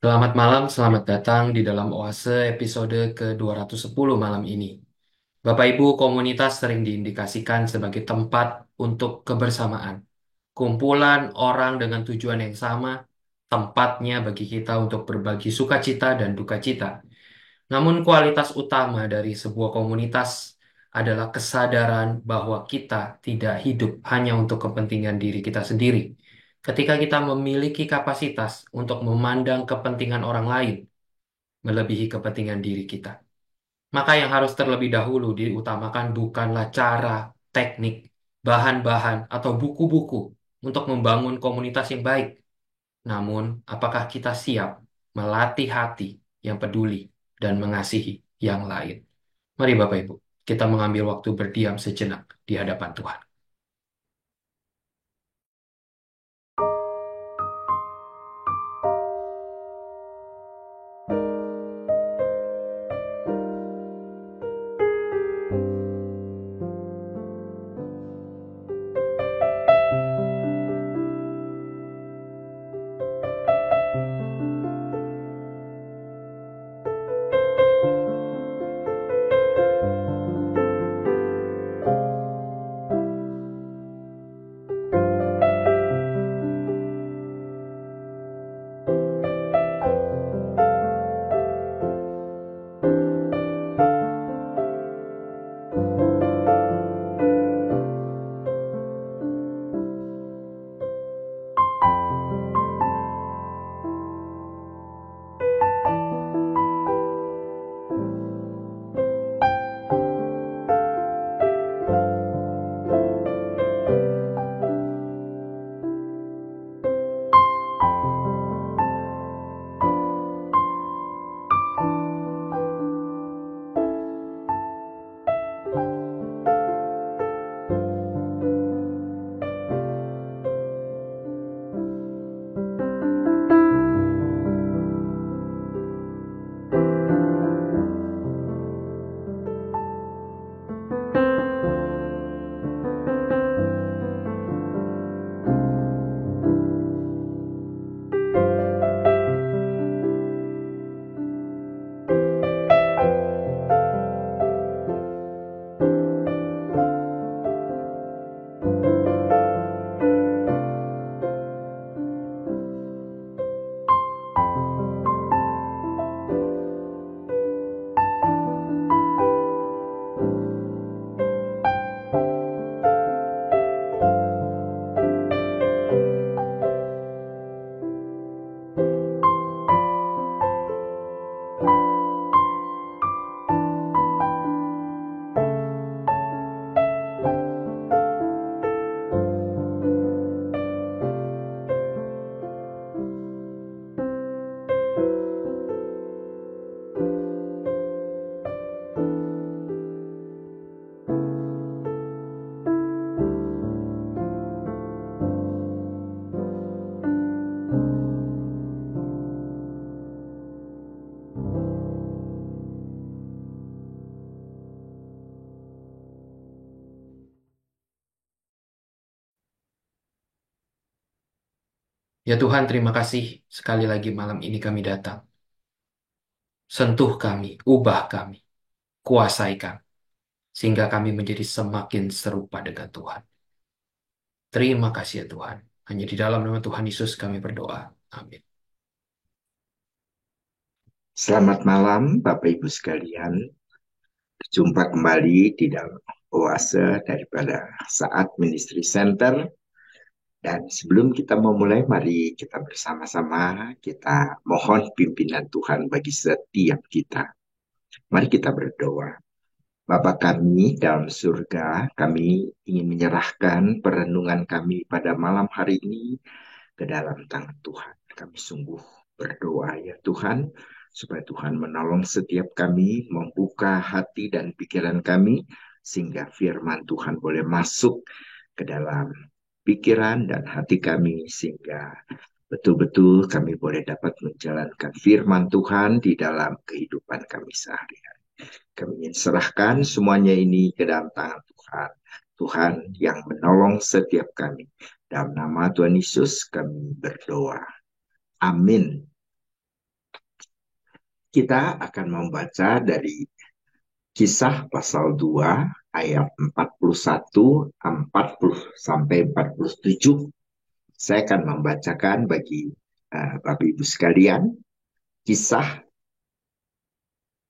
Selamat malam, selamat datang di dalam Oase episode ke-210 malam ini. Bapak Ibu, komunitas sering diindikasikan sebagai tempat untuk kebersamaan. Kumpulan orang dengan tujuan yang sama, tempatnya bagi kita untuk berbagi sukacita dan duka cita. Namun kualitas utama dari sebuah komunitas adalah kesadaran bahwa kita tidak hidup hanya untuk kepentingan diri kita sendiri. Ketika kita memiliki kapasitas untuk memandang kepentingan orang lain melebihi kepentingan diri kita, maka yang harus terlebih dahulu diutamakan bukanlah cara, teknik, bahan-bahan, atau buku-buku untuk membangun komunitas yang baik. Namun, apakah kita siap melatih hati yang peduli dan mengasihi yang lain? Mari Bapak Ibu, kita mengambil waktu berdiam sejenak di hadapan Tuhan. Ya Tuhan, terima kasih sekali lagi malam ini kami datang. Sentuh kami, ubah kami, kuasai kami, sehingga kami menjadi semakin serupa dengan Tuhan. Terima kasih ya Tuhan. Hanya di dalam nama Tuhan Yesus kami berdoa. Amin. Selamat malam, Bapak Ibu sekalian. Jumpa kembali di dalam Oase daripada Saat Ministry Center. Dan sebelum kita memulai, mari kita bersama-sama kita mohon pimpinan Tuhan bagi setiap kita. Mari kita berdoa. Bapa kami dalam surga, kami ingin menyerahkan perenungan kami pada malam hari ini ke dalam tangan Tuhan. Kami sungguh berdoa ya Tuhan, supaya Tuhan menolong setiap kami, membuka hati dan pikiran kami, sehingga firman Tuhan boleh masuk ke dalam pikiran dan hati kami, sehingga betul-betul kami boleh dapat menjalankan firman Tuhan di dalam kehidupan kami sehari-hari. Kami ingin serahkan semuanya ini ke dalam tangan Tuhan. Tuhan yang menolong setiap kami. Dalam nama Tuhan Yesus kami berdoa. Amin. kita akan membaca dari Kisah pasal 2 ayat 41, 40 sampai 47. Saya akan membacakan bagi Bapak Ibu sekalian Kisah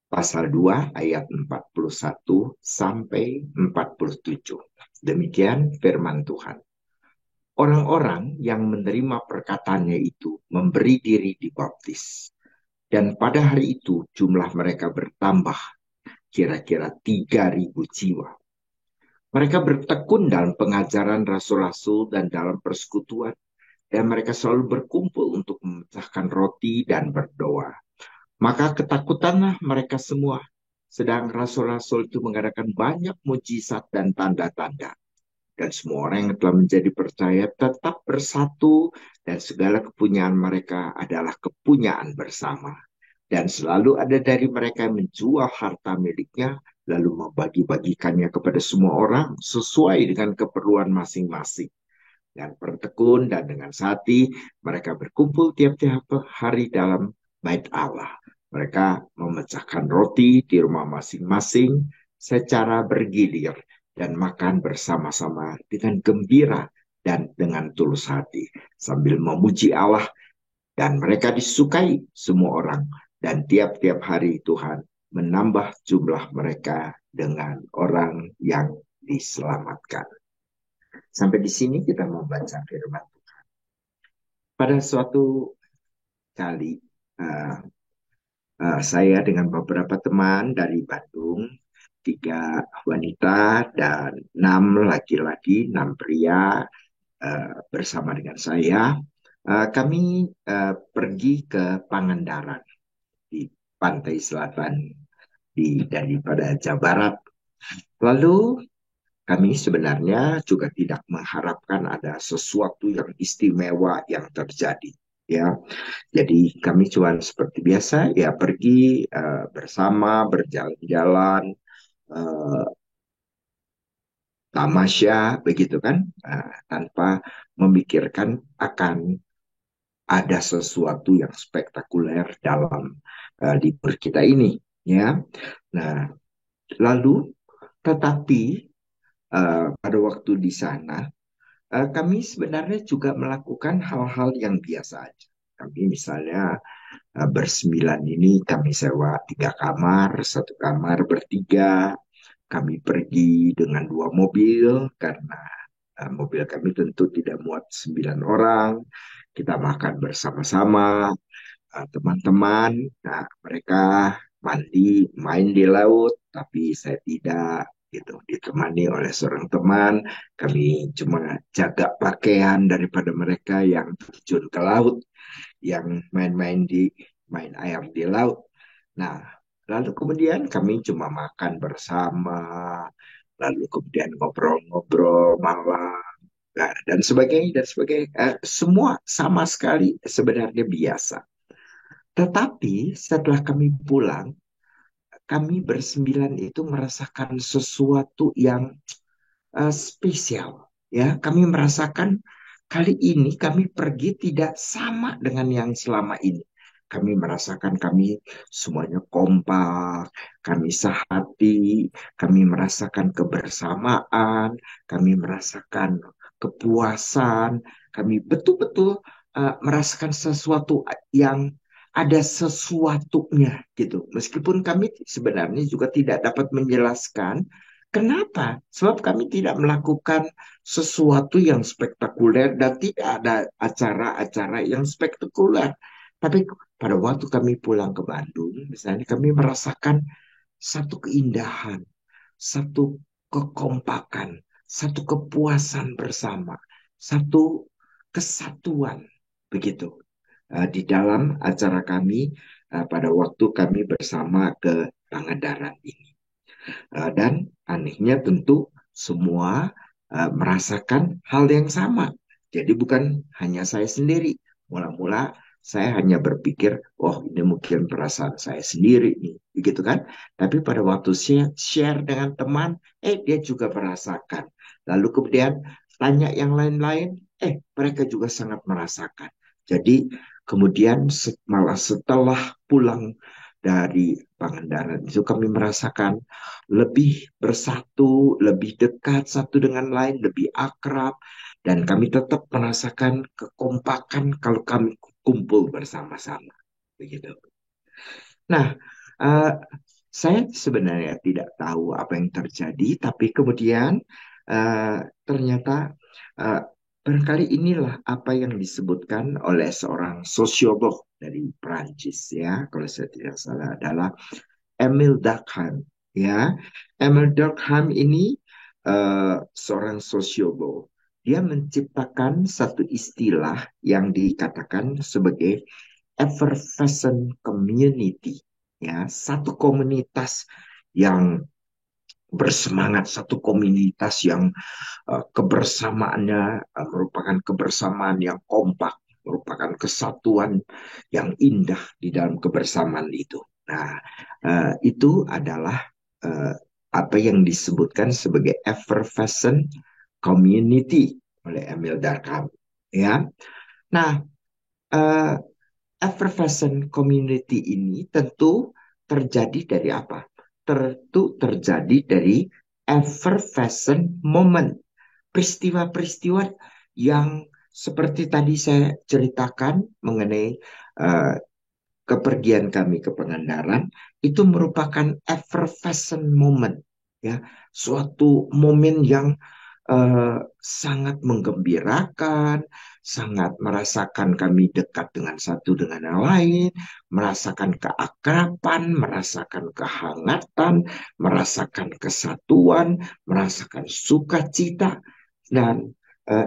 pasal 2 ayat 41 sampai 47. Demikian firman Tuhan. Orang-orang yang menerima perkataannya itu memberi diri dibaptis. Dan pada hari itu jumlah mereka bertambah kira-kira 3.000 jiwa. Mereka bertekun dalam pengajaran rasul-rasul dan dalam persekutuan. Dan mereka selalu berkumpul untuk memecahkan roti dan berdoa. Maka ketakutanlah mereka semua. Sedang rasul-rasul itu mengadakan banyak mujizat dan tanda-tanda. Dan semua orang yang telah menjadi percaya tetap bersatu. Dan segala kepunyaan mereka adalah kepunyaan bersama. Dan selalu ada dari mereka yang menjual harta miliknya, lalu membagi-bagikannya kepada semua orang sesuai dengan keperluan masing-masing. Dan bertekun dan dengan hati mereka berkumpul tiap-tiap hari dalam bait Allah. Mereka memecahkan roti di rumah masing-masing secara bergilir dan makan bersama-sama dengan gembira dan dengan tulus hati sambil memuji Allah, dan mereka disukai semua orang, dan tiap-tiap hari Tuhan menambah jumlah mereka dengan orang yang diselamatkan. Sampai di sini kita membaca firman. Pada suatu kali, uh, saya dengan beberapa teman dari Bandung, 3 wanita dan 6 laki-laki, 6 pria, bersama dengan saya, kami pergi ke Pangandaran di pantai selatan daripada Jawa Barat. Lalu kami sebenarnya juga tidak mengharapkan ada sesuatu yang istimewa yang terjadi. Ya, jadi kami cuma seperti biasa ya pergi bersama berjalan-jalan, uh, tamasya begitu kan, tanpa memikirkan akan ada sesuatu yang spektakuler dalam libur kita ini. Ya, nah lalu tetapi pada waktu di sana kami sebenarnya juga melakukan hal-hal yang biasa aja. Kami misalnya bersembilan ini kami sewa 3 kamar, 1 kamar bertiga. Kami pergi dengan 2 mobil karena mobil kami tentu tidak muat 9 orang. Kita makan bersama-sama, teman-teman. Nah, mereka mandi, main di laut, tapi saya tidak gitu. Ditemani oleh seorang teman, kami cuma jaga pakaian daripada mereka yang terjun ke laut, yang main air di laut. Nah, lalu kemudian kami cuma makan bersama, lalu kemudian ngobrol-ngobrol malam, nah, dan sebagainya dan sebagainya. Semua sama sekali sebenarnya biasa. Tetapi setelah kami pulang, kami bersembilan itu merasakan sesuatu yang spesial. Ya, kami merasakan kali ini kami pergi tidak sama dengan yang selama ini. Kami merasakan kami semuanya kompak, kami sehati, kami merasakan kebersamaan, kami merasakan kepuasan, kami betul-betul merasakan sesuatu yang ada sesuatunya gitu. Meskipun kami sebenarnya juga tidak dapat menjelaskan kenapa? Sebab kami tidak melakukan sesuatu yang spektakuler dan tidak ada acara-acara yang spektakuler. Tapi pada waktu kami pulang ke Bandung, misalnya kami merasakan satu keindahan, satu kekompakan, satu kepuasan bersama, satu kesatuan begitu di dalam acara kami pada waktu kami bersama ke Pangandaran ini. Dan anehnya tentu semua merasakan hal yang sama. Jadi bukan hanya saya sendiri. Mula-mula saya hanya berpikir, oh ini mungkin perasaan saya sendiri nih, begitu kan? Tapi pada waktu share dengan teman, dia juga merasakan. Lalu kemudian tanya yang lain-lain, mereka juga sangat merasakan. Jadi kemudian malah setelah pulang dari Pangandaran itu kami merasakan lebih bersatu, lebih dekat satu dengan lain, lebih akrab, dan kami tetap merasakan kekompakan kalau kami kumpul bersama-sama. Begitu. Nah, eh, saya sebenarnya tidak tahu apa yang terjadi, tapi kemudian eh, ternyata eh, barangkali inilah apa yang disebutkan oleh seorang sosiolog dari Prancis ya, kalau saya tidak salah adalah Emile Durkheim ya. Emile Durkheim ini seorang sosiolog. Dia menciptakan satu istilah yang dikatakan sebagai effervescent community ya, satu komunitas yang bersemangat, satu komunitas yang kebersamaannya merupakan kebersamaan yang kompak, merupakan kesatuan yang indah di dalam kebersamaan itu. Nah, itu adalah uh, apa yang disebutkan sebagai effervescent community oleh Emil Durkheim. Ya, nah, uh, effervescent community ini tentu terjadi dari apa? Tentu terjadi dari effervescent moment, peristiwa-peristiwa yang seperti tadi saya ceritakan mengenai uh, kepergian kami ke Pangandaran itu merupakan effervescent moment ya, suatu momen yang sangat menggembirakan, sangat merasakan kami dekat dengan satu dengan yang lain, merasakan keakraban, merasakan kehangatan, merasakan kesatuan, merasakan sukacita, dan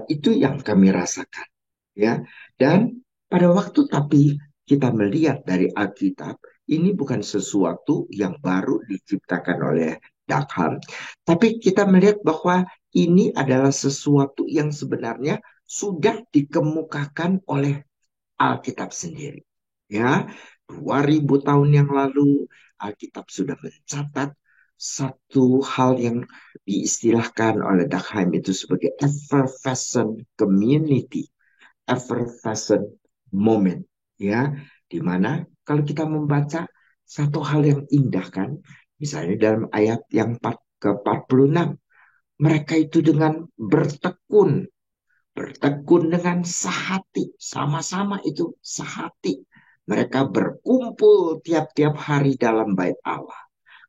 itu yang kami rasakan, ya. Dan pada waktu tapi kita melihat dari Alkitab, ini bukan sesuatu yang baru diciptakan oleh Durkheim, tapi kita melihat bahwa ini adalah sesuatu yang sebenarnya sudah dikemukakan oleh Alkitab sendiri. Ya, 2000 tahun yang lalu Alkitab sudah mencatat satu hal yang diistilahkan oleh Durkheim itu sebagai effervescent community, effervescent moment, ya, di mana kalau kita membaca satu hal yang indah kan, misalnya dalam ayat yang ke-46, mereka itu dengan bertekun, bertekun dengan sehati, sama-sama itu sehati. Mereka berkumpul tiap-tiap hari dalam bait Allah.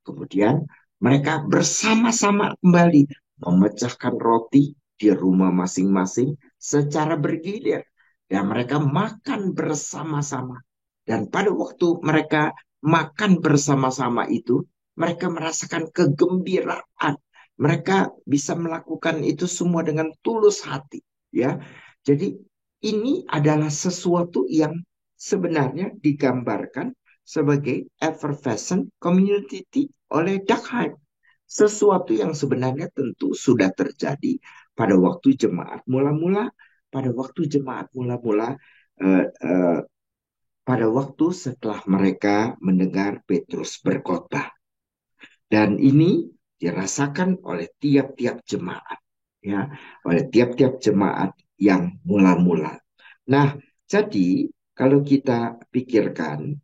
Kemudian mereka bersama-sama kembali memecahkan roti di rumah masing-masing secara bergilir. Dan mereka makan bersama-sama. Dan pada waktu mereka makan bersama-sama itu, mereka merasakan kegembiraan. Mereka bisa melakukan itu semua dengan tulus hati. Ya, jadi ini adalah sesuatu yang sebenarnya digambarkan sebagai effervescent community oleh Durkheim. Sesuatu yang sebenarnya tentu sudah terjadi pada waktu jemaat mula-mula, pada waktu jemaat mula-mula, eh, eh, pada waktu setelah mereka mendengar Petrus berkhotbah. Dan ini dirasakan oleh tiap-tiap jemaat, ya, oleh tiap-tiap jemaat yang mula-mula. Nah, jadi kalau kita pikirkan,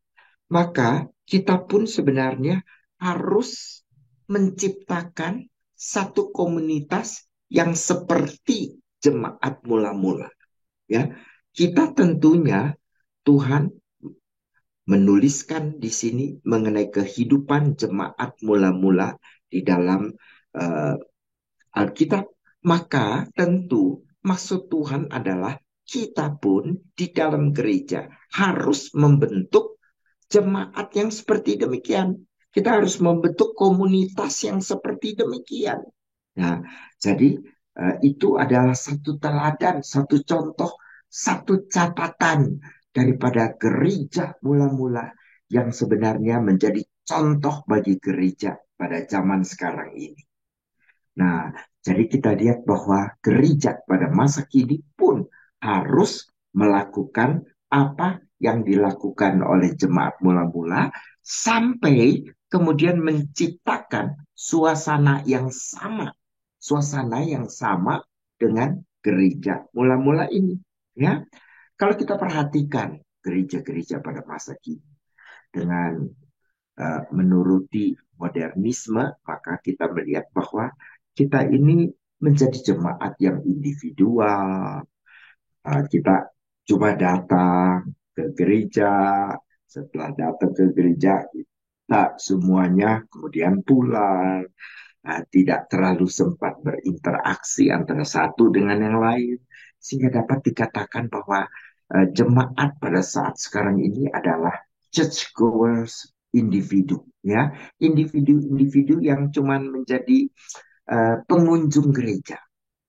maka kita pun sebenarnya harus menciptakan satu komunitas yang seperti jemaat mula-mula. Ya, kita tentunya Tuhan menuliskan di sini mengenai kehidupan jemaat mula-mula di dalam uh, Alkitab, maka tentu maksud Tuhan adalah kita pun di dalam gereja harus membentuk jemaat yang seperti demikian. Kita harus membentuk komunitas yang seperti demikian. Nah, jadi itu adalah satu teladan, satu contoh, satu catatan daripada gereja mula-mula yang sebenarnya menjadi contoh bagi gereja pada zaman sekarang ini. Nah, jadi kita lihat bahwa gereja pada masa kini pun harus melakukan apa yang dilakukan oleh jemaat mula-mula sampai kemudian menciptakan suasana yang sama dengan gereja mula-mula ini. Ya, kalau kita perhatikan gereja-gereja pada masa kini dengan menuruti modernisme, maka kita melihat bahwa kita ini menjadi jemaat yang individual. Kita cuma datang ke gereja, setelah datang ke gereja kita semuanya kemudian pulang. Tidak terlalu sempat berinteraksi antara satu dengan yang lain, sehingga dapat dikatakan bahwa jemaat pada saat sekarang ini adalah churchgoers individu, ya, individu-individu yang cuman menjadi pengunjung gereja,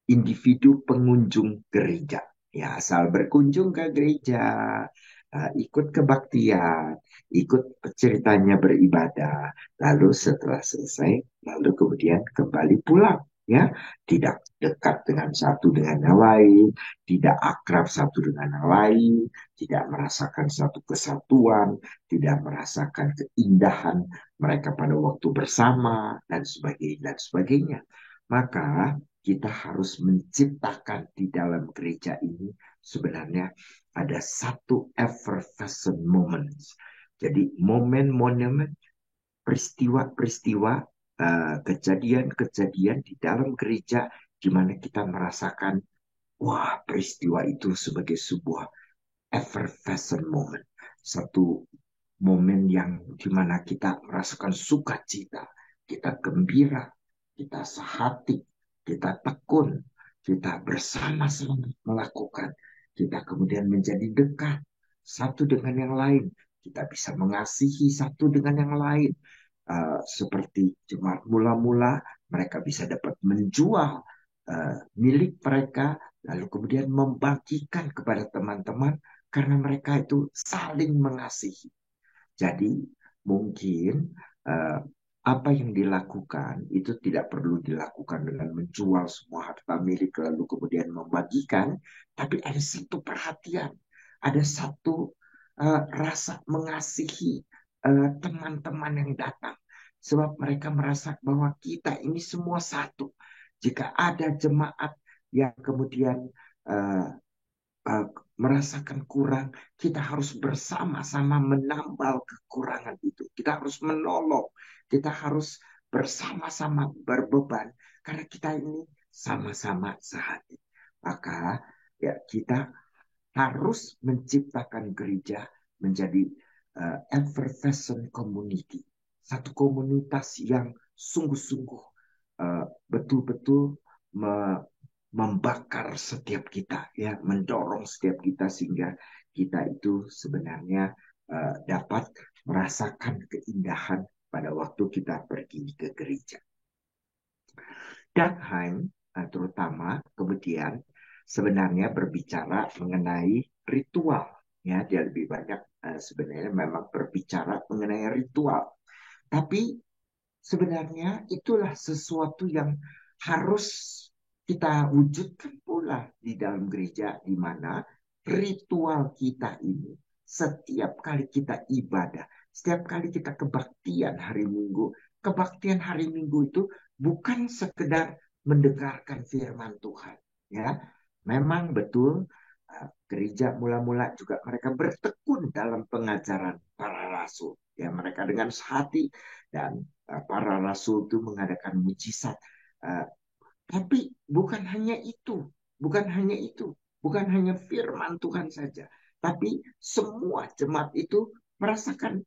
individu pengunjung gereja. Ya, asal berkunjung ke gereja, ikut kebaktian, ikut ceritanya beribadah, lalu setelah selesai, lalu kemudian kembali pulang. Ya, tidak dekat dengan satu dengan yang lain, tidak akrab satu dengan yang lain, tidak merasakan satu kesatuan, tidak merasakan keindahan mereka pada waktu bersama, dan sebagainya, dan sebagainya. Maka kita harus menciptakan di dalam gereja ini sebenarnya ada satu effervescent moments. Jadi momen-momen, peristiwa-peristiwa, kejadian-kejadian di dalam gereja di mana kita merasakan, wah, peristiwa itu sebagai sebuah effervescent moment. Satu momen yang di mana kita merasakan sukacita, kita gembira, kita sehati, kita tekun, kita bersama-sama melakukan, kita kemudian menjadi dekat satu dengan yang lain, kita bisa mengasihi satu dengan yang lain. Seperti jemaat mula-mula, mereka bisa dapat menjual milik mereka, lalu kemudian membagikan kepada teman-teman karena mereka itu saling mengasihi. Jadi mungkin uh, apa yang dilakukan itu tidak perlu dilakukan dengan menjual semua harta milik lalu kemudian membagikan, tapi ada satu perhatian, ada satu rasa mengasihi teman-teman yang datang. Sebab mereka merasa bahwa kita ini semua satu. Jika ada jemaat yang kemudian uh, uh, merasakan kurang, kita harus bersama-sama menambal kekurangan itu. Kita harus menolong, kita harus bersama-sama berbeban, karena kita ini sama-sama sehati. Maka ya kita harus menciptakan gereja menjadi effervescent community, satu komunitas yang sungguh-sungguh betul-betul membakar setiap kita, ya, mendorong setiap kita sehingga kita itu sebenarnya dapat merasakan keindahan pada waktu kita pergi ke gereja. Durkheim terutama kemudian sebenarnya berbicara mengenai ritual, ya, dia lebih banyak sebenarnya memang berbicara mengenai ritual, tapi sebenarnya itulah sesuatu yang harus kita wujudkan pula di dalam gereja, di mana ritual kita ini setiap kali kita ibadah, setiap kali kita kebaktian hari Minggu itu bukan sekedar mendengarkan firman Tuhan, ya. Memang betul gereja mula-mula juga mereka bertekun dalam pengajaran para rasul, ya, mereka dengan sehati, dan para rasul itu mengadakan mujizat. Tapi bukan hanya itu, bukan hanya itu, bukan hanya firman Tuhan saja, tapi semua jemaat itu merasakan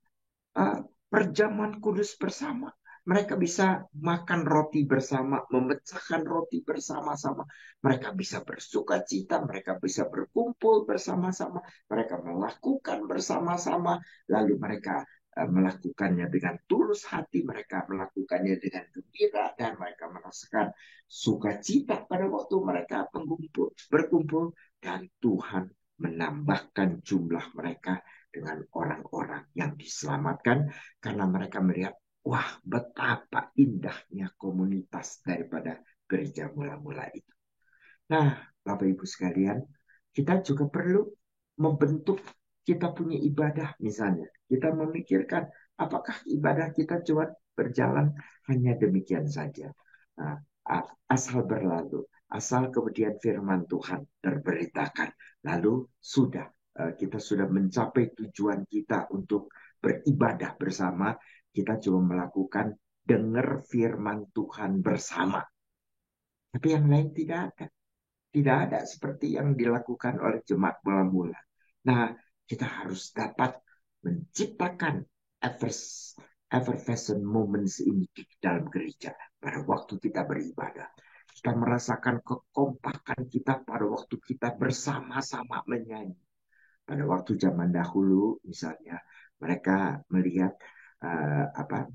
perjamuan kudus bersama. Mereka bisa makan roti bersama, memecahkan roti bersama-sama. Mereka bisa bersuka cita, mereka bisa berkumpul bersama-sama, mereka melakukan bersama-sama, lalu mereka melakukannya dengan tulus hati, mereka melakukannya dengan gembira, dan mereka merasakan sukacita pada waktu mereka berkumpul, dan Tuhan menambahkan jumlah mereka dengan orang-orang yang diselamatkan karena mereka melihat, wah, betapa indahnya komunitas daripada gereja mula-mula itu. Nah, Bapak Ibu sekalian, kita juga perlu membentuk kita punya ibadah misalnya. Kita memikirkan apakah ibadah kita cuma berjalan hanya demikian saja. Nah, asal berlalu, asal kemudian firman Tuhan terberitakan, lalu sudah kita sudah mencapai tujuan kita untuk beribadah bersama, kita cuma melakukan dengar firman Tuhan bersama. Tapi yang lain tidak ada. Tidak ada seperti yang dilakukan oleh jemaat mula-mula. Nah, kita harus dapat menciptakan effervescent moments ini di dalam gereja pada waktu kita beribadah. Kita merasakan kekompakan kita pada waktu kita bersama-sama menyanyi. Pada waktu zaman dahulu, misalnya, mereka melihat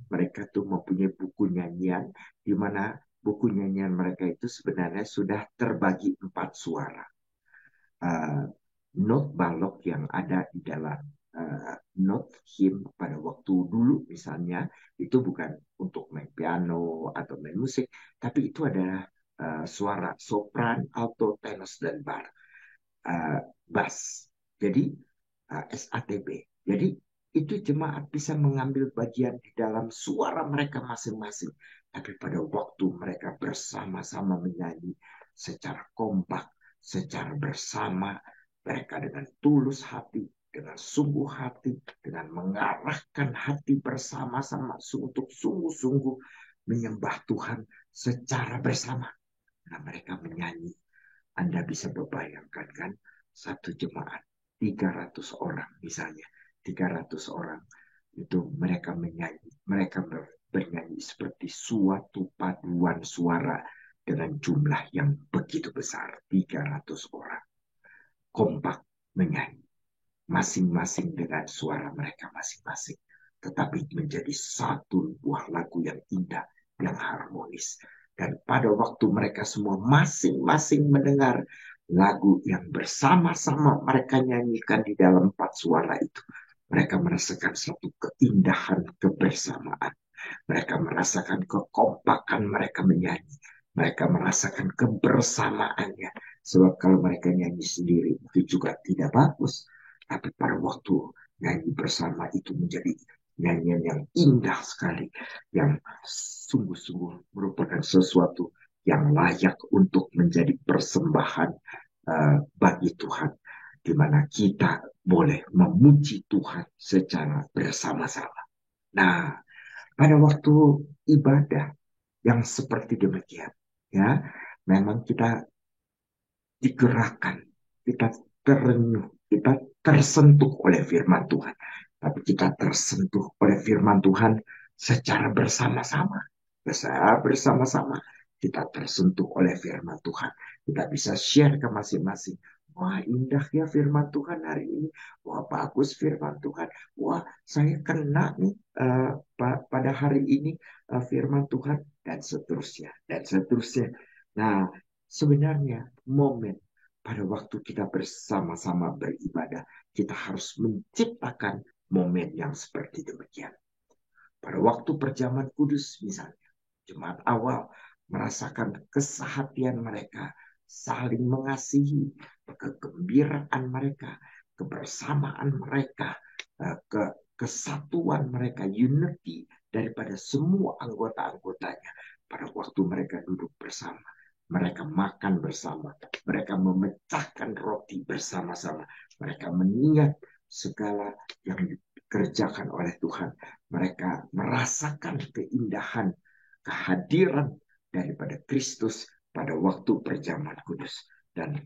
mereka tuh mempunyai buku nyanyian di mana buku nyanyian mereka itu sebenarnya sudah terbagi 4 suara. uh, Not balok yang ada di dalam note hymn pada waktu dulu misalnya itu bukan untuk main piano atau main musik, tapi itu adalah suara sopran, alto, tenor, dan bass. Jadi SATB. Jadi itu jemaat bisa mengambil bagian di dalam suara mereka masing-masing. Tapi pada waktu mereka bersama-sama menyanyi secara kompak, secara bersama, mereka dengan tulus hati, dengan sungguh hati, dengan mengarahkan hati bersama-sama untuk sungguh-sungguh menyembah Tuhan secara bersama. Nah, mereka menyanyi. Anda bisa membayangkan kan, satu jemaat 300 orang misalnya, 300 orang itu mereka bernyanyi seperti suatu paduan suara dengan jumlah yang begitu besar, 300 orang kompak menyanyi masing-masing dengan suara mereka masing-masing, tetapi menjadi satu buah lagu yang indah, yang harmonis. Dan pada waktu mereka semua masing-masing mendengar lagu yang bersama-sama mereka nyanyikan di dalam 4 suara itu, mereka merasakan satu keindahan kebersamaan. Mereka merasakan kekompakan mereka menyanyi. Mereka merasakan kebersamaannya. Sebab kalau mereka nyanyi sendiri itu juga tidak bagus. Tapi pada waktu nyanyi bersama itu menjadi nyanyian yang indah sekali. Yang sungguh-sungguh merupakan sesuatu yang layak untuk menjadi persembahan bagi Tuhan. Di mana kita boleh memuji Tuhan secara bersama-sama. Nah, pada waktu ibadah yang seperti demikian, ya, memang kita digerakkan, kita terenyuh, kita tersentuh oleh firman Tuhan. Tapi kita tersentuh oleh firman Tuhan secara bersama-sama. Bersama-sama kita tersentuh oleh firman Tuhan. Kita bisa share ke masing-masing. Wah, indah ya firman Tuhan hari ini. Wah, bagus firman Tuhan. Wah, saya kena nih pada hari ini firman Tuhan, dan seterusnya, dan seterusnya. Nah, sebenarnya momen pada waktu kita bersama-sama beribadah, kita harus menciptakan momen yang seperti demikian. Pada waktu perjamuan kudus misalnya, jemaat awal merasakan kesehatian mereka, saling mengasihi, kegembiraan mereka, kebersamaan mereka, kesatuan mereka, unity daripada semua anggota-anggotanya. Pada waktu mereka duduk bersama, mereka makan bersama, mereka memecahkan roti bersama-sama, mereka mengingat segala yang dikerjakan oleh Tuhan. Mereka merasakan keindahan, kehadiran daripada Kristus pada waktu perjamuan kudus. Dan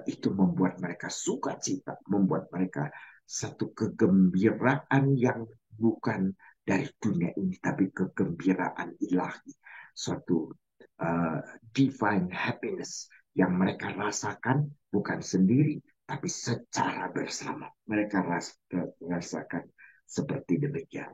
itu membuat mereka sukacita, membuat mereka satu kegembiraan yang bukan dari dunia ini, tapi kegembiraan ilahi, suatu divine happiness yang mereka rasakan bukan sendiri, tapi secara bersama. Mereka rasakan seperti demikian.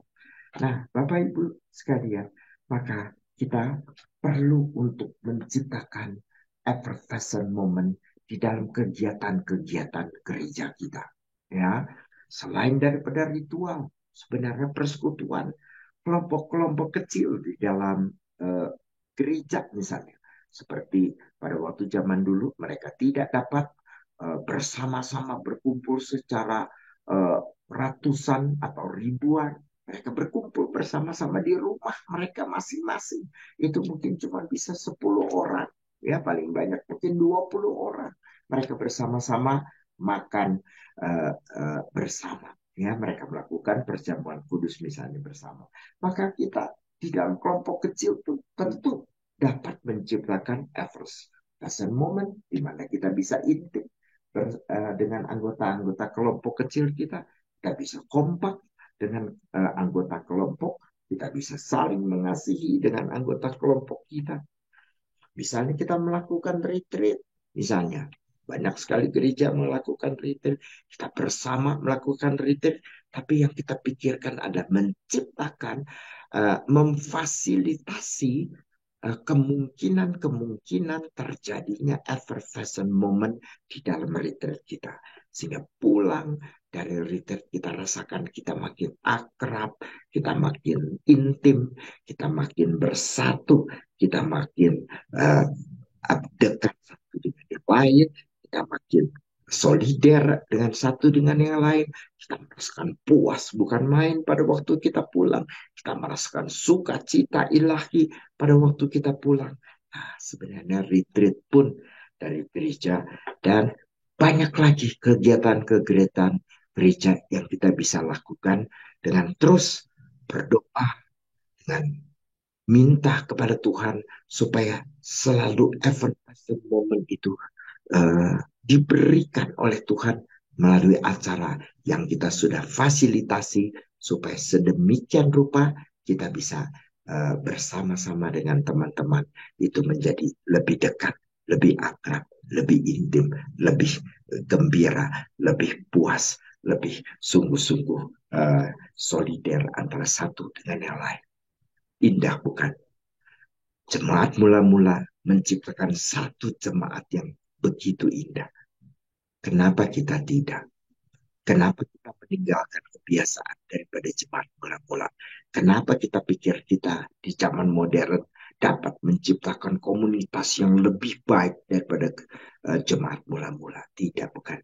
Nah, Bapak Ibu sekalian, maka kita perlu untuk menciptakan effervescent moment di dalam kegiatan-kegiatan gereja kita. Ya, selain daripada ritual, sebenarnya persekutuan kelompok-kelompok kecil di dalam gereja misalnya. Seperti pada waktu zaman dulu mereka tidak dapat bersama-sama berkumpul secara ratusan atau ribuan. Mereka berkumpul bersama-sama di rumah mereka masing-masing. Itu mungkin cuma bisa 10 orang. Ya, paling banyak mungkin 20 orang. Mereka bersama-sama makan bersama. Ya, mereka melakukan perjamuan kudus misalnya bersama. Maka kita di dalam kelompok kecil itu tentu dapat menciptakan effervescent moment di mana kita bisa intim dengan anggota-anggota kelompok kecil kita. Kita bisa kompak dengan anggota kelompok. Kita bisa saling mengasihi dengan anggota kelompok kita. Misalnya kita melakukan retreat, misalnya banyak sekali gereja melakukan retreat, kita bersama melakukan retreat, tapi yang kita pikirkan adalah menciptakan, memfasilitasi kemungkinan-kemungkinan terjadinya effervescent moment di dalam retreat kita. Sehingga pulang dari retreat kita rasakan kita makin akrab, kita makin intim, kita makin bersatu, kita makin uh, dekat satu dengan yang lain, kita makin solider dengan satu dengan yang lain, kita merasakan puas bukan main pada waktu kita pulang, kita merasakan sukacita ilahi pada waktu kita pulang. Nah, sebenarnya retreat pun dari gereja dan banyak lagi kegiatan-kegiatan gereja yang kita bisa lakukan dengan terus berdoa, dengan minta kepada Tuhan supaya selalu effortless moment itu diberikan oleh Tuhan melalui acara yang kita sudah fasilitasi supaya sedemikian rupa kita bisa bersama-sama dengan teman-teman itu menjadi lebih dekat, lebih akrab, lebih intim, lebih gembira, lebih puas, lebih sungguh-sungguh solider antara satu dengan yang lain. Indah bukan? Jemaat mula-mula menciptakan satu jemaat yang begitu indah. Kenapa kita tidak? Kenapa kita meninggalkan kebiasaan daripada jemaat mula-mula? Kenapa kita pikir kita di zaman modern dapat menciptakan komunitas yang lebih baik daripada jemaat mula-mula? Tidak, bukan.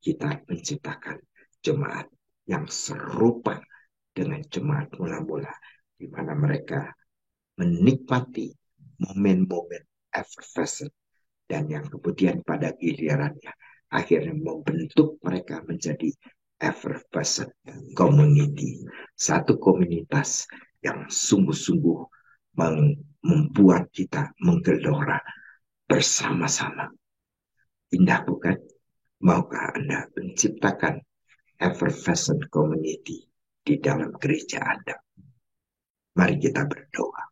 Kita menciptakan jemaat yang serupa dengan jemaat mula-mula, di mana mereka menikmati momen-momen effervescent dan yang kemudian pada gilirannya akhirnya membentuk mereka menjadi effervescent community, satu komunitas yang sungguh-sungguh membuat kita menggelora bersama-sama. Indah bukan? Maukah Anda menciptakan effervescent community di dalam gereja Anda? Mari kita berdoa.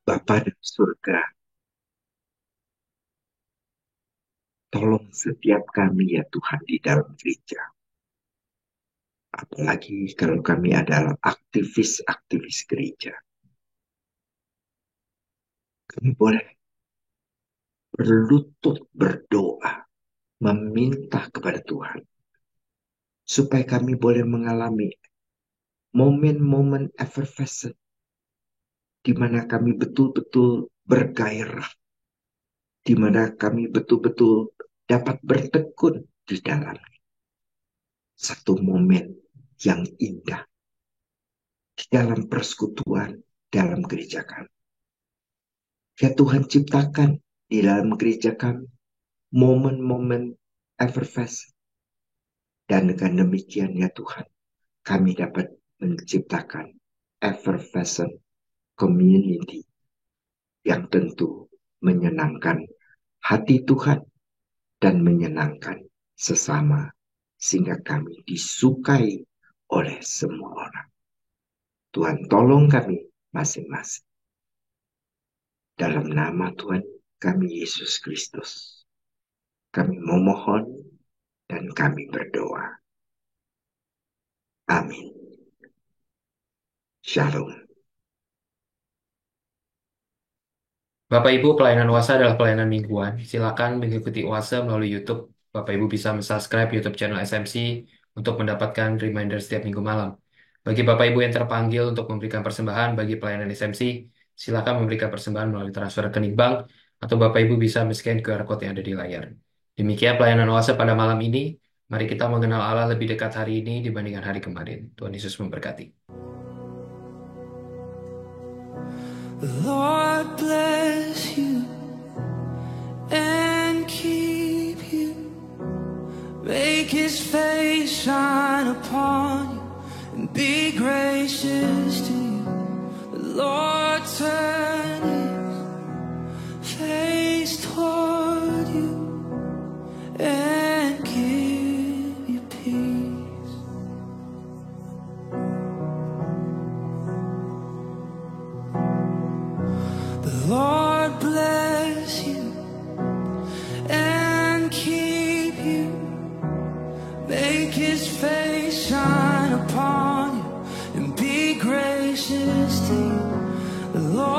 Bapa di surga, tolong setiap kami ya Tuhan di dalam gereja. Apalagi kalau kami adalah aktivis-aktivis gereja. Kami boleh berlutut berdoa, meminta kepada Tuhan. Supaya kami boleh mengalami momen-momen effervescent di mana kami betul-betul bergairah, di mana kami betul-betul dapat bertekun di dalam satu momen yang indah di dalam persekutuan dalam gereja kami. Ya Tuhan, ciptakan di dalam gereja kami momen-momen effervescent, dan dengan demikian ya Tuhan, kami dapat menciptakan effervescent community yang tentu menyenangkan hati Tuhan dan menyenangkan sesama, sehingga kami disukai oleh semua orang. Tuhan tolong kami masing-masing. Dalam nama Tuhan kami Yesus Kristus, kami memohon dan kami berdoa. Amin. Shalom. Bapak Ibu, pelayanan OASA adalah pelayanan mingguan. Silakan mengikuti OASA melalui YouTube. Bapak Ibu bisa subscribe YouTube channel SMC untuk mendapatkan reminder setiap minggu malam. Bagi Bapak Ibu yang terpanggil untuk memberikan persembahan bagi pelayanan SMC, silakan memberikan persembahan melalui transfer rekening bank atau Bapak Ibu bisa men-scan QR code yang ada di layar. Demikian pelayanan OASA pada malam ini. Mari kita mengenal Allah lebih dekat hari ini dibandingkan hari kemarin. Tuhan Yesus memberkati. The Lord bless you and keep you. Make his face shine upon you and be gracious to you. The Lord turn his face toward you and give you peace. The Lord bless you and keep you. Make his face shine upon you and be gracious to you. The Lord